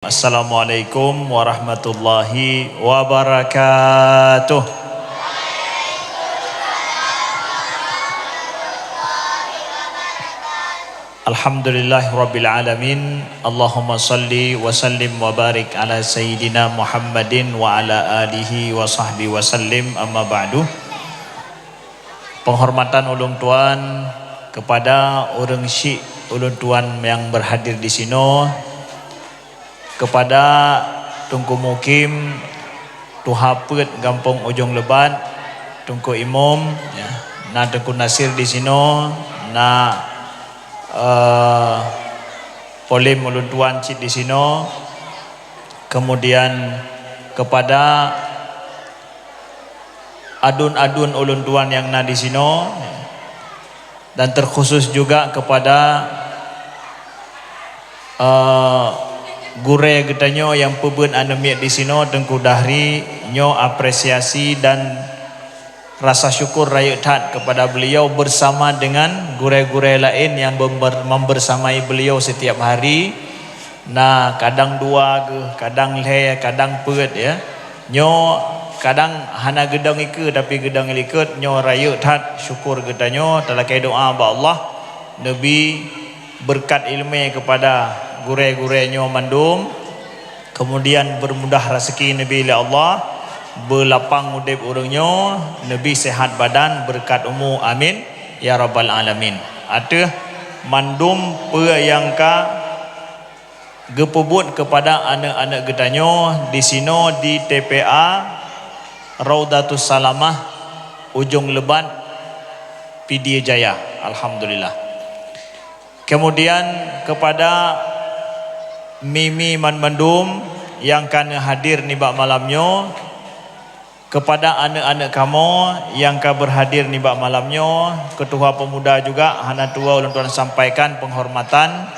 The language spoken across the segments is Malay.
Assalamualaikum warahmatullahi wabarakatuh. Alhamdulillahirabbil alamin. Allahumma salli wa sallim wa barik ala sayyidina Muhammadin wa ala alihi wa sahbihi wa sallim. Amma ba'du. Penghormatan ulun tuan kepada orang syekh ulun tuan yang berhadir di sini, kepada Tungku Mukim Tuhapet Gampung Ujung Lebat, Tungku Imam ya, na Tungku Nasir di sini, na Polim ulun tuan cik di sini, kemudian kepada adun-adun ulun tuan yang na di sini, dan terkhusus juga kepada gure getanyo yang pebun anemiat di sini, Tengku Dahri nyo apresiasi dan rasa syukur raya tat kepada beliau bersama dengan gure-gure lain yang membersamai beliau setiap hari. Nah, kadang dua ke, kadang le, kadang pet ya. Nyo kadang hana gedang ike tapi gedang liket nyo raya tat syukur getanyo talakai doa ba Allah Nabi berkat ilmu kepada gure-gure nyo mandum, kemudian bermudah rezeki Nabi oleh Allah, berlapang udip urangnya, Nabi sehat badan, berkat umur, amin ya rabbal alamin. Ada mandum pe yang ka gepebut kepada anak-anak getanyo di sino di TPA Raudatus Salamah Ujung Lebat Pidie Jaya, alhamdulillah. Kemudian kepada Mimi Mandum yang kan hadir ni bak malamnya, kepada anak-anak kamu yang kan berhadir ni bak malamnya, ketua pemuda juga hana tua ulun tuan sampaikan penghormatan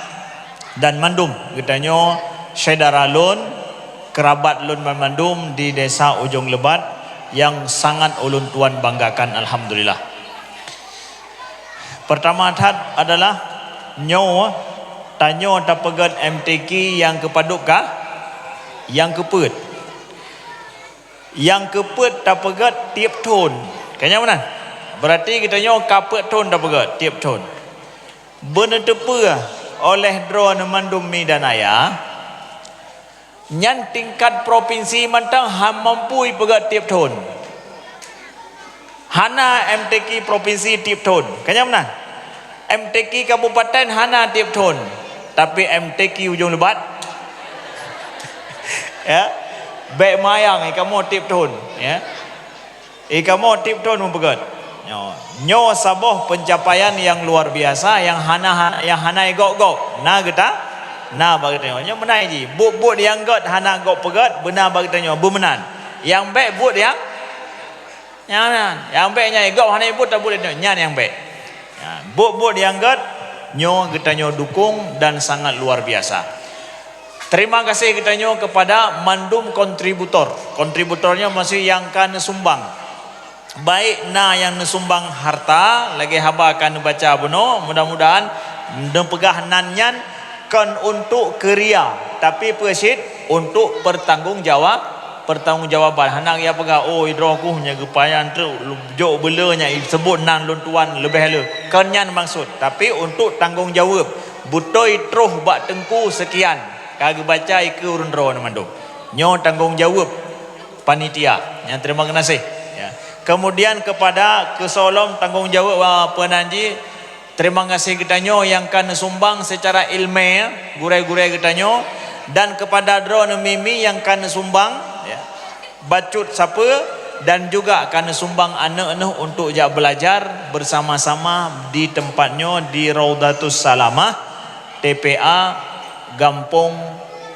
dan mandum getanyo saudara lun, kerabat lun Mandum di desa Ujung Lebat yang sangat ulun tuan banggakan, alhamdulillah. Pertama adalah nyo tanyo tapegat MTQ yang kepaduk kah? Yang kepet. Yang kepet tapegat tiap tahun. Kayaknya mana? Berarti kita nyo kapet tahun tapegat tiap tahun. Benetepa oleh drone Mandum mi dan ayah. Nyan tingkat provinsi mantang mampu pegat tiap tahun. Hana MTQ provinsi tiap tahun. Kayaknya mana? MTQ kabupaten hana tiap tahun. Tapi MTQ Ujung Lebat ya, baik mayang kamu tip tahun ya, kamu tip tahun mempegat nyo saboh pencapaian yang luar biasa yang hana gok na kita na bagi tanya nyo menai ji but yang got hana gok pegat benar bagi tanya bemenan yang baik but yang baiknya gok hana but tak boleh nyan yang baik ya, but yang got nyo kita nyo dukung dan sangat luar biasa. Terima kasih kita nyo kepada Mandum kontributornya masih yang kan sumbang, baik na yang nesumbang harta lagi haba akan baca buno, mudah-mudahan pegah nanyan kan untuk keria tapi persit untuk pertanggungjawaban hanang ya pegah idroku nya gepayan tu jok belanya sebut nan lun tuan lebih le kenyan maksud tapi untuk tanggungjawab butoi truh bak tengku sekian kage baca ke urun ro Mandum nyo tanggungjawab panitia yang terima kasih ya. Kemudian kepada kesolom tanggungjawab penanji, terima kasih kita nyo yang kan sumbang secara ilmiah gure-gure kita nyo, dan kepada drone Mimi yang kan sumbang ya, bacut siapa dan juga akan sumbang anak-anak untuk jak belajar bersama-sama di tempatnya di Raudatus Salamah TPA Gampung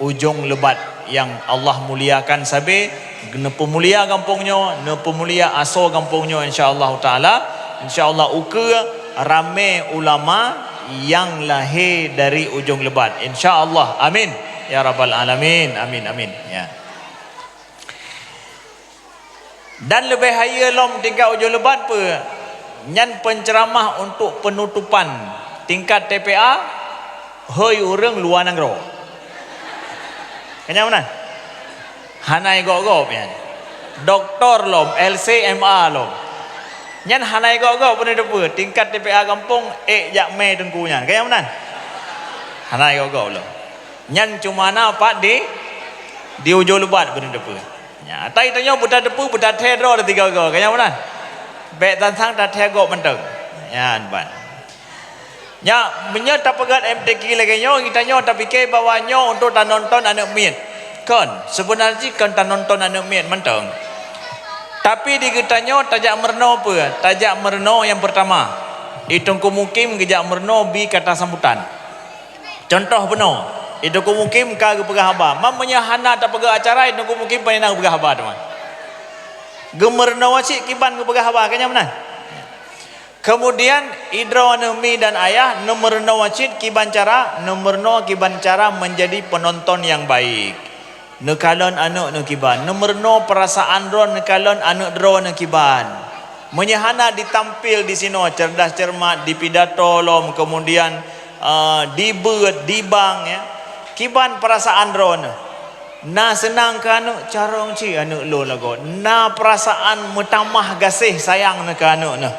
Ujung Lebat yang Allah muliakan sabe nepu mulia kampungnya, nepu mulia aso kampungnya, insyaallah taala, insyaallah uke rame ulama yang lahir dari Ujung Lebat, insyaallah, amin ya rabbal alamin, amin amin ya. Dan lebih haya lom tingkat Ujung Lebat pe nyan penceramah untuk penutupan tingkat TPA hoi urang luar negara Kanya mana? Hanai gok-gok ya. Doktor lom, LCMA lom. Nyan hanai gok-gok pun depa tingkat TPA kampung jak me tengkunya. Kaya mana? Hanai gok-gok lom. Nyan cuma na pak di ujung lebat pun depa. Ya, tai tanya buta depa buta tedro ada tiga gok. Kaya mana? Bek tantang dah tegok menteng. Ya, ban. Nya menya tak pegat MTQ lagi nyo kita nyo tak fikir bahawa nyo untuk tak nonton anak miet. Kan sebenarnya kan tak nonton anak miet menteng. Tapi di kita nyo tajak merno apa? Tajak merno yang pertama. Itu kemungkin kejak merno bi kata sambutan. Contoh benar. Itu kemungkin ka pegah haba. Mamanya hana tak pegah acara itu kemungkin panenang pegah haba teman. Gemerno wacik kiban ke pegah haba kanya mana? Kemudian idro nemi dan ayah nomorno wacit kiban cara menjadi penonton yang baik. Nekalon anak nekiban. Nomorno perasaan ron nekalon anak dro nekiban. Menyahana ditampil di sini cerdas cermat di pidato lom kemudian dibet dibang ya. Kiban perasaan ron. Na senang ke anak carong ci anak lo lago. Na perasaan mutamah gasih sayang ke anak na.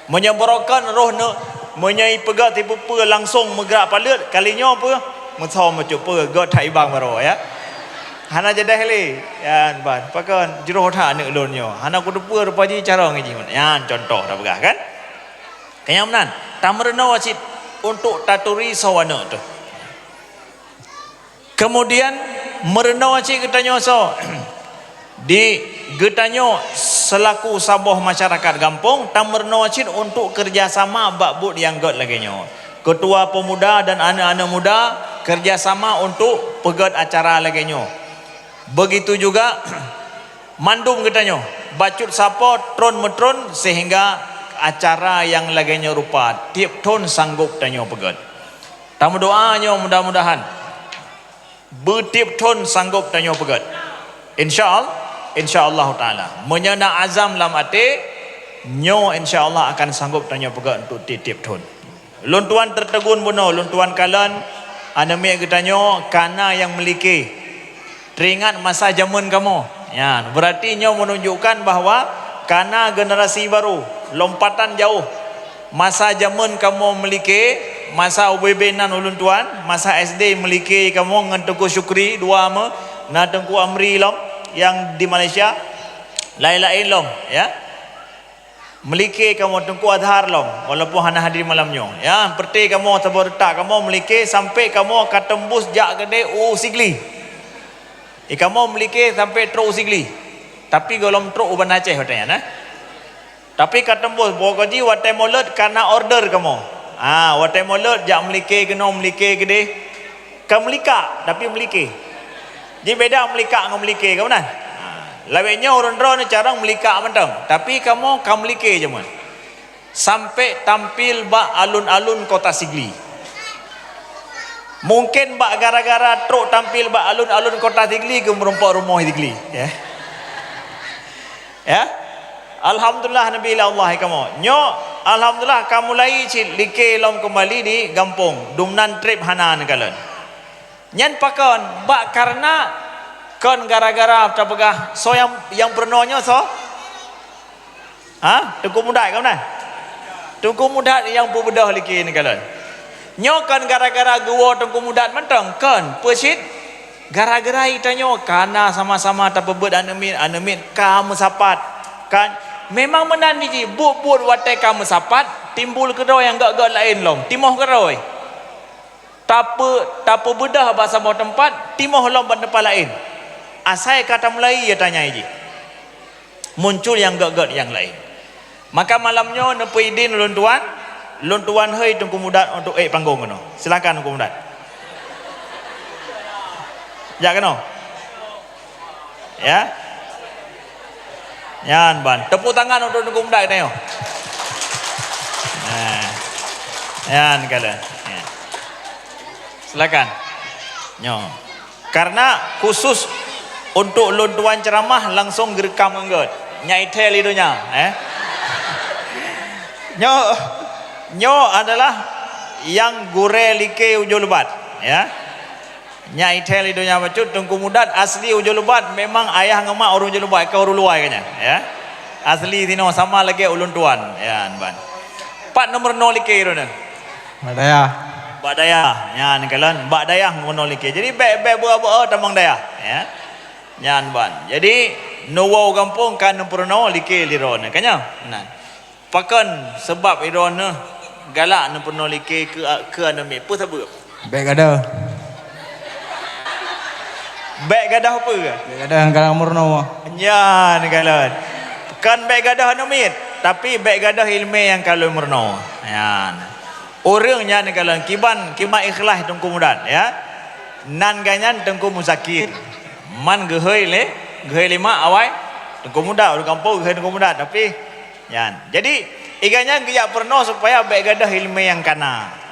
Menyeborokan roh nak menyai pegat tipu pe langsung megak palut kalinya apa mesau macam pe god thai bang baro ya hana jadah le ya ban pakan jero tha nek lonyo hana ku depe rupaji cara ngi ya contoh dah begah kan kaya menan tamrena wasit untuk taturi sawana tu kemudian merena wasit ketanyo so di getanyo selaku sabuh masyarakat kampung tamrno wacit untuk kerjasama bakbut yang god lagi nyo ketua pemuda dan anak-anak muda kerjasama untuk pegat acara lagi nyo begitu juga mandum getanyo bacut sapo tron metron sehingga acara yang lagi nyo rupa tiap ton sanggup tanyo pegat tamu doanyo mudah-mudahan bertiap ton sanggup tanyo pegat InsyaAllah ta'ala menyana azam lam ate nyo insyaAllah akan sanggup tanya pegang untuk titip tun luntuan tertegun buno luntuan kalan anami kita nyo kana yang memiliki teringat masa zaman kamu ya berarti nyo menunjukkan bahawa kana generasi baru lompatan jauh masa zaman kamu memiliki masa UBB nan uluntuan masa SD memiliki kamu ngan Tengku Syukri dua me na Tengku Amri lom yang di Malaysia lain-lain lom ya melike kamu Tengku Adhar lom walaupun hana hadir malamnya ya seperti kamu tabur tak kamu melike sampai kamu akan tembus jak gede Sigli kamu melike sampai tro Sigli tapi golom tro Uban Aceh katanya nah tapi akan tembus bogaji watai mulut karena order kamu watai mulut jak melike kena melike gede kamu melika tapi melike jadi beda melika dengan melike kamu nah. Laweknya orang drone carang melika mentang. Tapi kamu melike je man. Sampai tampil bak alun-alun kota Sigli. Mungkin bak gara-gara truk tampil bak alun-alun kota Sigli ke merompak rumah Sigli, ya. Ya. Alhamdulillah nabi Allah kamu. Nyo alhamdulillah kamu lai cik like lom kembali di kampung. Dumnan trip hanan kalen. Nyan pakon bak karena kon gara-gara tapegah so yang pernahnya so Tengku muda kamu nah Tengku muda yang pubedah liki ni kalian nyokan gara-gara gua Tengku muda mentang kan pesit gara-gara itanyo karena sama-sama tapebet anemin kamu sapat kan memang menan ni buk-buk watai kamu sapat timbul kedoi yang gak-gak lain lom timoh kedoi tak bedah bahasa bawah tempat timoh lomban tempat lain asai kata Melayu ya tanya ini muncul yang gak-gak yang lain maka malamnya nepuidin luntuan hei Tengku Mudat untuk panggung kena silakan Tengku Mudat ya kena ya yan ban tepuk tangan untuk Tengku Mudat kena yan kalian silakan nyo karena khusus untuk luntuan ceramah langsung gerekam enggot nyai tel idunya nyo adalah yang gure like ujung lebat ya Nya itel idonya bacut tengku mudat asli ujul lebat memang ayah ngemak orang ujul lebat kau orang luar kanya ya. Asli tino sama lagi ulun tuan ya ban. Pat nomor 0 like irona. Badaya. Badaya nyan kalan badaya ngono like. Jadi bek buah tamang daya ya. Nyan ban. Jadi no kampung kan nomor 0 like lirona kanya. Nah. Pakan sebab irona galak nomor 0 like ke anami apa sebab? Bek ada. Beg gadah apa ke? Bek ada yang kalang murno. Ya, kalan. Kan beg gadah nomit, tapi beg gadah ilmu yang kalau murno. Ya. Orangnya ni kalan kiban ikhlas tengku mudat ya. Nan ganyan tengku musakir. Man gehoi lima awai tengku mudat orang kampung gehoi tengku mudat tapi ya. Jadi iganya giyak pernah supaya beg gadah ilmu yang kana.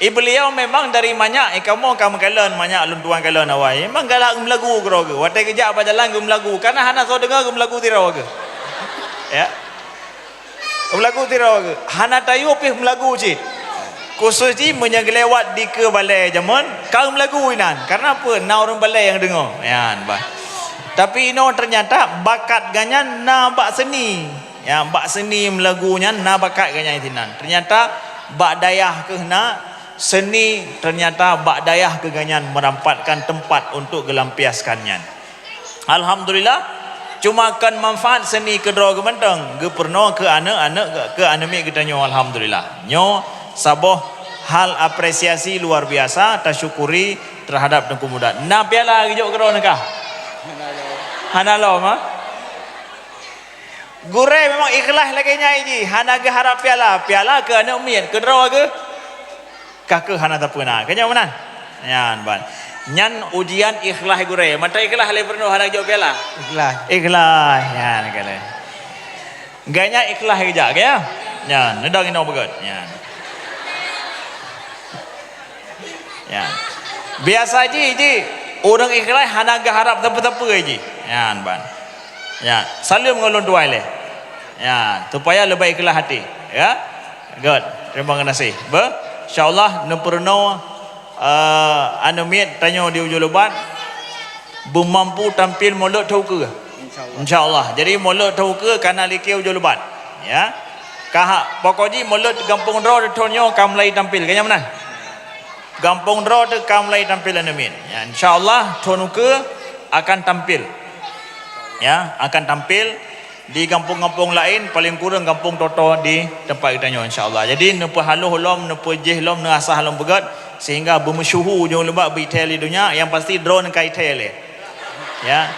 Beliau memang dari banyak kamu kalan banyak luntuan kalan awai memang galak melagu kero ke watai kejap apa jalan gum lagu karena hana so dengar gum lagu tirau ke ya melagu tirau ke hana tayu pih melagu cik khusus ji menyegelewat di ke balai zaman kau melagu inan karena apa na orang balai yang dengar ya bah tapi ino ternyata bakat ganyan na bak seni ya bak seni melagunya na bakat ganyan itinan ternyata bak dayah ke na seni ternyata bak dayah keganyan merampatkan tempat untuk gelampiaskannya. Alhamdulillah cuma kan manfaat seni kedua gementeng ge pernah ke anak-anak ke anemi kita nyo alhamdulillah. Nyo saboh hal apresiasi luar biasa tasyukuri terhadap tengku muda. Na piala gijuk kero nakah? Hanalo mah. Gure memang ikhlas lagi nyai ji. Hana ge harap piala ke anak umian kedua ke kakek hana tapuna kanya mana nyan ban nyan ujian ikhlas gure mata ikhlas le perno hana jawab piala ikhlas nyan kale ganya ikhlas geja ya nyan nedang ino begat nyan ya biasa ji orang ikhlas hana ga harap tapa-tapa ji nyan ban ya salim ngolon dua le ya supaya lebih ikhlas hati ya good terima kasih InsyaAllah neperno anomit tanya di ujung lebat mampu tampil molot tahu ke InsyaAllah jadi molot tahu ke karena likir ujung lebat ya kahak pokoknya molot gampung draw tonyo kamlai tampil kayaknya mana gampung draw tu kamlai tampil anomit ya InsyaAllah tonu ke akan tampil ya akan tampil di kampung-kampung lain paling kurang kampung Toto di tempat kita nyo insyaallah. Jadi nepa haluh lom nepa jeh lom ne asah lom begat sehingga bermesyuhur ujung lembak bitel dunia yang pasti drone kai tel ya.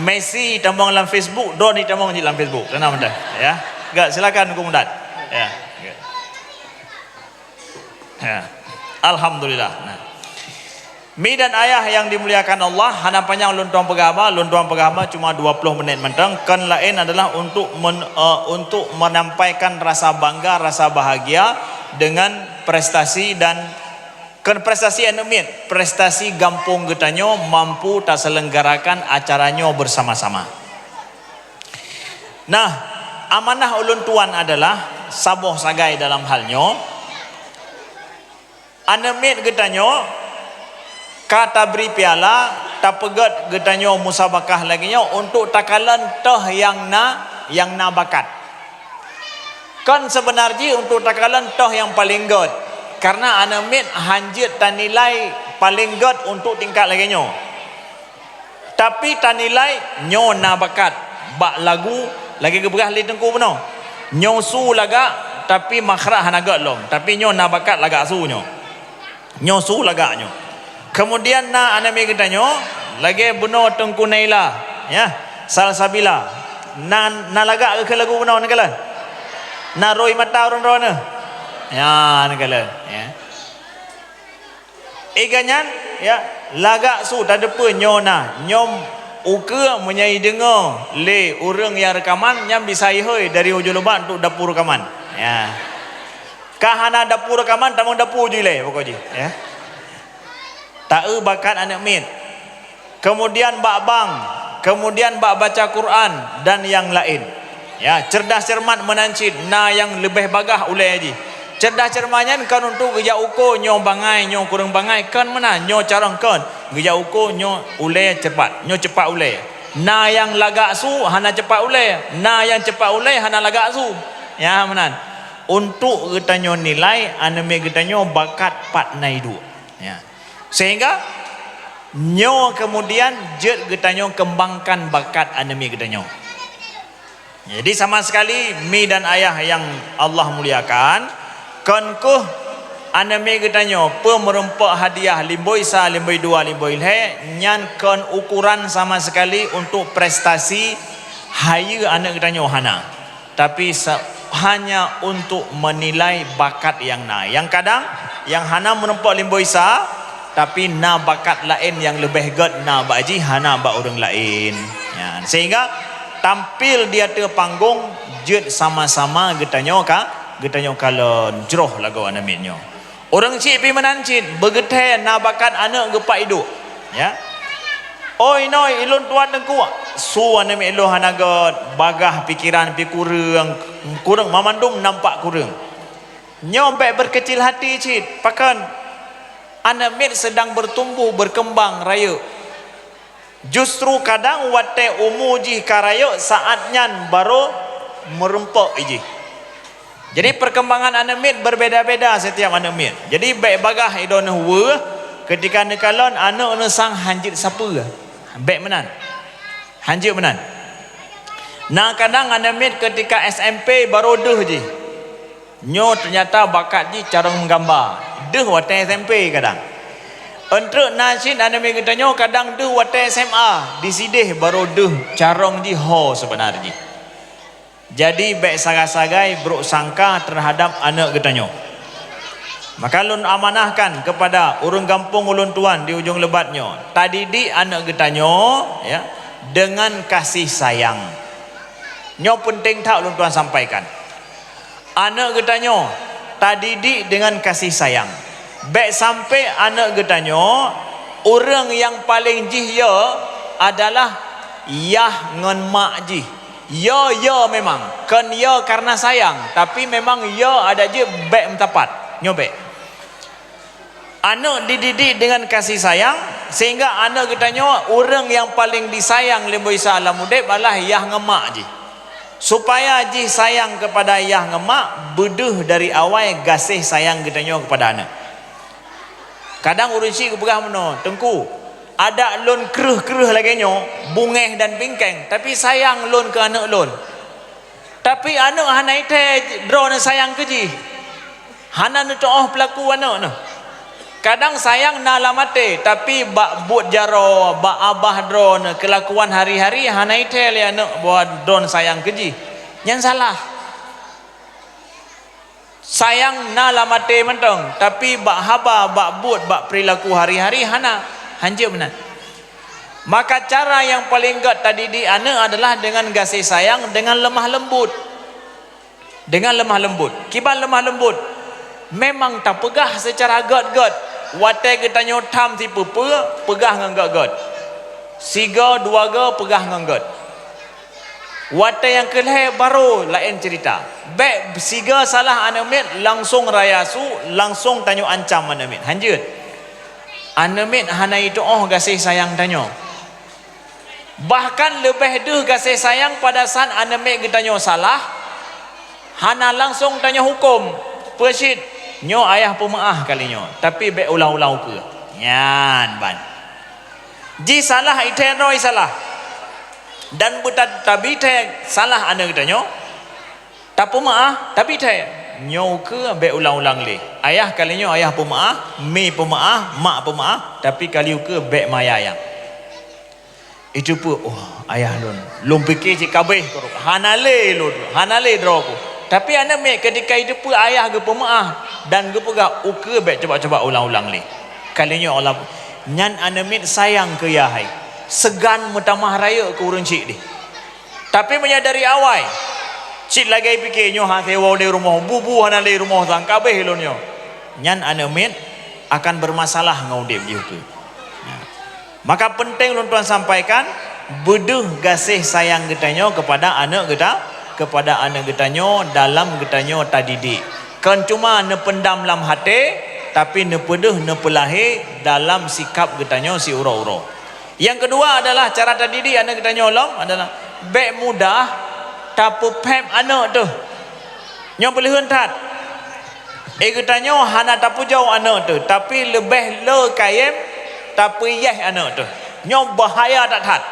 Messi tambang dalam Facebook, drone di tambang di dalam Facebook. Tenang dah ya. Gak silakan hukum mudat. Ya. Ya. Alhamdulillah. Nah. Mi dan ayah yang dimuliakan Allah hana panjang luntuan pegama cuma 20 menit mentang kan lain adalah untuk menyampaikan rasa bangga rasa bahagia dengan prestasi dan kan prestasi anomit prestasi gampung getanyo mampu tak selenggarakan acaranya bersama-sama. Nah amanah ulun tuan adalah saboh sagai dalam halnya anomit getanyo kata beri piala tak pegat getanyo musabakah lagi nyo untuk takalan toh yang na bakat kan sebenarnya untuk takalan toh yang paling good karena anamit hanjit tan nilai paling good untuk tingkat lagi nyo tapi tan nilai nyo na bakat bak lagu lagi keberah li tengku beno nyo su laga tapi makhraj hanagat lom tapi nyo na bakat laga su nyo su laga nyo. Kemudian na anami kita nyo lagi buno tengku naila ya salsabila na laga ke lagu buno nakalan na roi mata orang rona ya nakalan ya iganyan ya laga su tak depa nyona nyom uke menyai dengar le orang yang rekaman nyam bisa ihoi dari ujung lebat untuk dapur rekaman ya kahana dapur rekaman tamang dapur je le pokoknya ya tak bakat anak mit kemudian bak bang kemudian bak baca Quran dan yang lain ya cerdas cermat menancit na yang lebih bagah ulai haji cerdas cermanyan kan untuk geja ukur nyo bangai nyo kurang bangai kan mana nyo carang kan geja ukur nyo ule cepat nyo cepat ule na yang lagak su hana cepat ule na yang cepat ule hana lagak su ya menan untuk kita nyo nilai anime kita nyo bakat pat naidu ya sehingga nyo kemudian jet kita nyo kembangkan bakat anime kita nyo. Jadi sama sekali mi dan ayah yang Allah muliakan konkuh anime kita nyo pemerempak hadiah limboi sa limboi dua limboi he nyan kon ukuran sama sekali untuk prestasi haya anak kita nyo hana tapi hanya untuk menilai bakat yang na yang kadang yang hana merempak limboi sa tapi na bakat lain yang lebih god na baji hana ba orang lain ya sehingga tampil dia te panggung jet sama-sama getanyo kalon jroh lagu anaminyo orang cik pi menancit begethe na bakat anak gepak hidup ya oi noi ilun tuan dengku su anami elo hanagot bagah pikiran pi kurang mamandum nampak kurang nyobek berkecil hati cik pakan anamin sedang bertumbuh berkembang raya justru kadang wate umuji karayo saatnya baru merempok iji. Jadi perkembangan anak berbeda-beda setiap anak jadi baik bagah idon huwa ketika nekalon anak sang hanjit siapa baik menan hanjit menan nah kadang anak ketika SMP baru deh je nyo ternyata bakat ji cara menggambar deh wate SMP kadang untuk nasid anime kita nyo kadang deh wate SMA disidih baru deh carong ji ho sebenarnya jadi baik sagai-sagai beruk sangka terhadap anak kita nyo maka lun amanahkan kepada urang kampung ulun tuan di ujung lebatnyo tadi di anak kita nyo ya dengan kasih sayang nyo penting tak ulun tuan sampaikan anak kita nyo tadi di dengan kasih sayang baik sampai anak getanyo orang yang paling jihya adalah yah ngan mak ji ya memang kan ya karena sayang tapi memang ya ada je baik mendapat nyobek anak dididik dengan kasih sayang sehingga anak getanyo orang yang paling disayang lemboi salam udep adalah yah ngemak ji supaya ji sayang kepada yah ngemak beduh dari awal gasih sayang getanyo kepada anak. Kadang urun cik berah meno tengku ada lon keruh lagi nyo bungeh dan bingkeng tapi sayang lon ke anak lon tapi anak hana ite drone sayang ke ji hana nu toh pelaku anak no kadang sayang na lamate tapi bak but jaro bak abah drone kelakuan hari-hari hana ite le anak buat drone sayang ke ji yang salah sayang na lamate mentong tapi bak haba bak but bak perilaku hari-hari hana hanjir benar maka cara yang paling gat tadi di anak adalah dengan kasih sayang dengan lemah lembut kiban lemah lembut memang tak pegah secara gat wate kita nyotam tipu pegah ngan gat siga dua ga pegah ngan gat wate yang keleh baru lain cerita baik siga salah anamit langsung rayasu langsung tanyo ancam anamit hanjut anamit hana itu kasih sayang tanyo bahkan lebih deh kasih sayang pada saat anamit kita nyo salah hana langsung tanyo hukum persit nyo ayah pemaah kali nyo tapi baik ulau-ulau ke nyan ban ji salah itenoi salah dan buta tabi te salah anak kita nyo tak pemaah tapi te nyo ke be ulang-ulang le ayah kali nyo ayah pemaah mi pemaah mak pemaah tapi kali ke be mayayang itu pun ayah lon fikir cik kabeh hanale droku tapi anak me ketika itu pun ayah ge pemaah dan ge pegah uke be coba-coba ulang-ulang le kali nyo Allah nyan anak me sayang ke yahai segan metamah raya ke urang cik di tapi menyadari awal cik lagi fikir nyo ha sewa di rumah bubu hana di rumah sang kabeh lo nyo nyan anak akan bermasalah ngau dep dia ke maka penting lu tuan sampaikan beduh kasih sayang getanyo kepada anak getanyo dalam getanyo tadidik Kan cuma ne pendam dalam hati, tapi ne pedeh ne pelahir dalam sikap getanyo si uro-uro. Yang kedua adalah cara tadidik anak getanyo lom adalah baik mudah tapi pep anak tu. Nyo boleh hentat. Getanyo hana tapu jauh anak tu, tapi lebih le kayem tapi yeh anak tu. Nyo bahaya tak tat.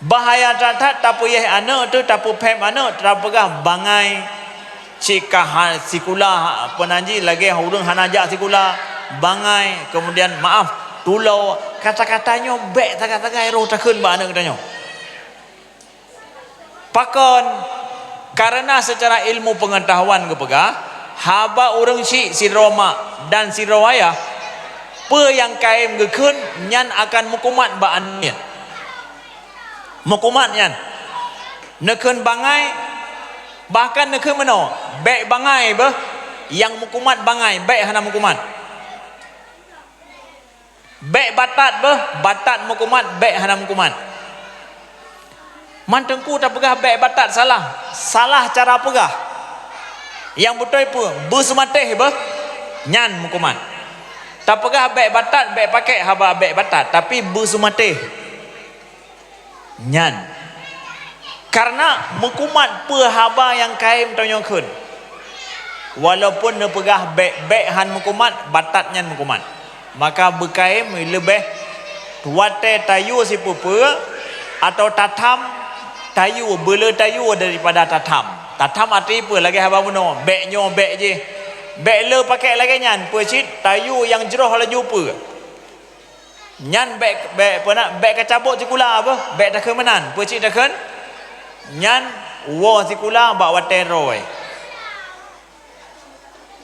Bahaya tak tat tapi yeh anak tu tapi pep anak terapagah bangai cika sikula penanji lagi hurung hanajak sikula bangai kemudian maaf tulau kata-katanya bek tengah-tengah roh takun ba anak katanya pakon karena secara ilmu pengetahuan kepegah haba orang si Roma dan si Rawaya pe yang kaim gekun nyan akan mukumat ba annya mukumat nyan nekun bangai bahkan nekun meno bek bangai bah yang mukumat bangai bek hana mukumat bek batat bah batat mukumat bek hana mukumat mantengku tak pegah bek batat salah cara pegah yang betul pun bersematih bah nyan mukumat tak pegah bek batat bek pakai haba bek batat tapi bersematih nyan karena mukumat pe haba yang kaim tonyokun walaupun ne pegah bek han mukumat batat nyan mukumat maka berkaim lebih tuate tayu si pupe atau tatam tayu bela tayu daripada tatam arti apa lagi haba buno beknyo bek je bek le pakai lagi nyan pecit tayu yang jeroh laju pe nyan bek apa nak bek kacabut sikula apa bek tak menan pecit tak kan nyan wo sikula ba wateroi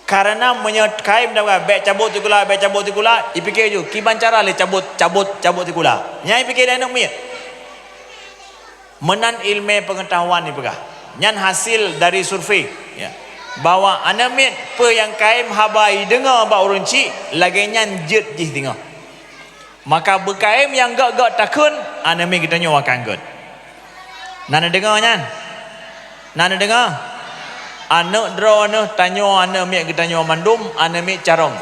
karena menyekaim dah bek cabut sikula dipikir je kiban cara le cabut sikula nyai pikir dah nak miat menan ilmu pengetahuan ni pegah nyan hasil dari survei ya bahwa anamit pe yang kaim habai dengar ba orang cik lagi nyan jet jih tengah maka berkaim yang gak takun anamit kita nyawa kanggut nana dengar nyan nana dengar anak draw anak tanyo anak mik kita nyawa mandum anak mik carong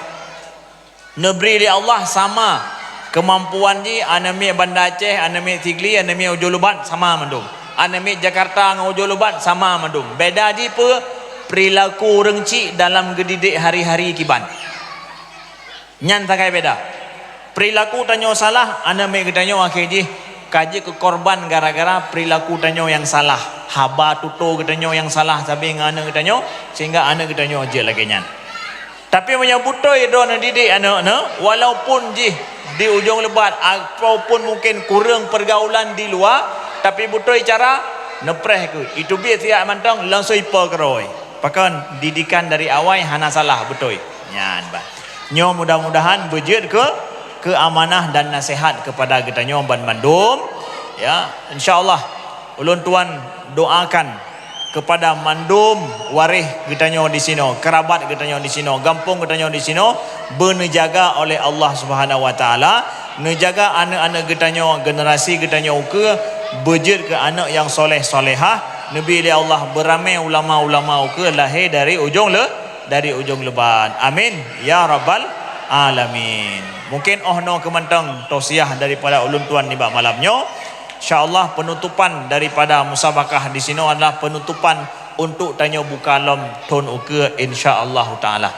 nebri di Allah sama kemampuan ji anak mik Banda Aceh anak mik Tigli anak mik Ujulubat sama mandum anak mik Jakarta dengan Ujulubat sama mandum beda ji pe perilaku rengcik dalam gedidik hari-hari kiban nyan takai beda perilaku tanyo salah anak mik kita nyawa akhir ji kaji ke korban gara-gara perilaku tanyo yang salah haba tuto kita nyawa yang salah sabi dengan anak kita nyawa sehingga anak kita nyawa je lagi nyan tapi menyebutoi do didik anak-anak walaupun ji di ujung lebat ataupun mungkin kurang pergaulan di luar tapi butoi cara nepreh ke itu biar tiap mantang langsung ipa keroi pakan didikan dari awal hana salah butoi nyan ba nyo mudah-mudahan bejut ke amanah dan nasihat kepada kita nyo ban mandum ya insyaallah ulun tuan doakan kepada mandum warih kita nyo di sino kerabat kita nyo di sino gampung kita nyo di sino bernejaga oleh Allah Subhanahu wa taala nejaga anak-anak kita nyo generasi kita nyo ke bejut ke anak yang soleh solehah nabi li Allah beramai ulama-ulama ke lahir dari ujung leban amin ya rabbal alamin mungkin no kemantang tausiah daripada ulun tuan ni bak malamnyo insyaallah penutupan daripada musabakah di sini adalah penutupan untuk tanya buka lom ton uke insyaallah taala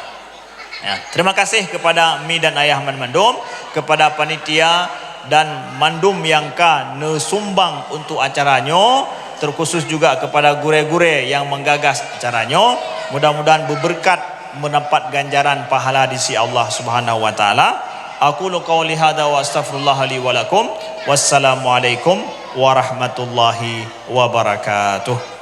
ya, terima kasih kepada mi dan ayah mandum kepada panitia dan mandum yang ka nesumbang untuk acaranya terkhusus juga kepada gure-gure yang menggagas acaranya mudah-mudahan berberkat mendapat ganjaran pahala di sisi Allah Subhanahu wa taala aqulu qawli hadza wa astaghfirullah li wa lakum wassalamu alaikum warahmatullahi wabarakatuh.